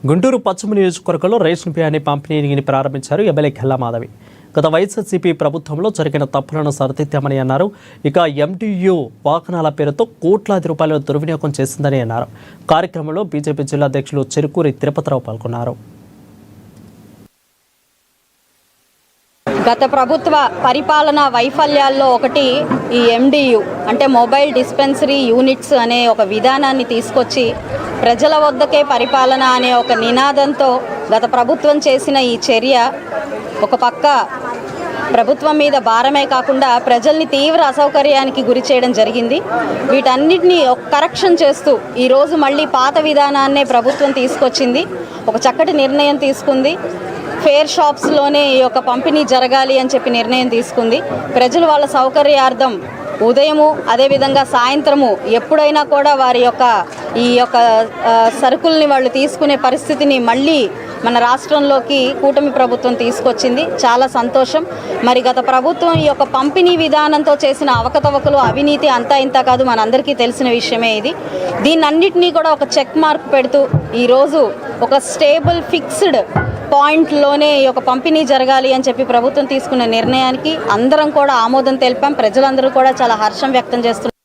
గుంటూరు పశ్చిమ నియోజకవర్గంలో రేషన్ బియ్యాన్ని పంపిణీని ప్రారంభించారు ఎమ్మెల్యే కెల్లా మాధవి. గత వైఎస్ఆర్సీపీ ప్రభుత్వంలో జరిగిన తప్పులను సరిదిద్దామని అన్నారు. ఇక ఎండియు వాహనాల పేరుతో కోట్లాది రూపాయల దుర్వినియోగం చేసిందని అన్నారు. కార్యక్రమంలో బీజేపీ జిల్లా అధ్యక్షులు చెరుకూరి తిరుపతిరావు పాల్గొన్నారు. గత ప్రభుత్వ పరిపాలన వైఫల్యాల్లో ఒకటి ఈ ఎండియు అంటే మొబైల్ డిస్పెన్సరీ యూనిట్స్ అనే ఒక విధానాన్ని తీసుకొచ్చి ప్రజల వద్దకే పరిపాలన అనే ఒక నినాదంతో గత ప్రభుత్వం చేసిన ఈ చర్య ఒక పక్క ప్రభుత్వం మీద భారమే కాకుండా ప్రజల్ని తీవ్ర అసౌకర్యానికి గురి చేయడం జరిగింది. వీటన్నిటినీ కరెక్షన్ చేస్తూ ఈరోజు మళ్ళీ పాత విధానాన్నే ప్రభుత్వం తీసుకొచ్చింది. ఒక చక్కటి నిర్ణయం తీసుకుంది. ఫేర్ షాప్స్లోనే ఈ యొక్క పంపిణీ జరగాలి అని చెప్పి నిర్ణయం తీసుకుంది. ప్రజలు వాళ్ళ సౌకర్యార్థం ఉదయము అదేవిధంగా సాయంత్రము ఎప్పుడైనా కూడా వారి యొక్క ఈ యొక్క సరుకుల్ని వాళ్ళు తీసుకునే పరిస్థితిని మళ్ళీ మన రాష్ట్రంలోకి కూటమి ప్రభుత్వం తీసుకొచ్చింది. చాలా సంతోషం. మరి గత ప్రభుత్వం ఈ యొక్క పంపిణీ విధానంతో చేసిన అవకతవకలు అవినీతి అంతా ఇంత కాదు, మనందరికీ తెలిసిన విషయమే ఇది. దీన్నన్నిటినీ కూడా ఒక చెక్ మార్క్ పెడుతూ ఈరోజు ఒక స్టేబుల్ ఫిక్స్డ్ పాయింట్లోనే ఈ యొక్క పంపిణీ జరగాలి అని చెప్పి ప్రభుత్వం తీసుకున్న నిర్ణయానికి అందరం కూడా ఆమోదం తెలిపాం. ప్రజలందరూ కూడా చాలా హర్షం వ్యక్తం చేస్తున్నారు.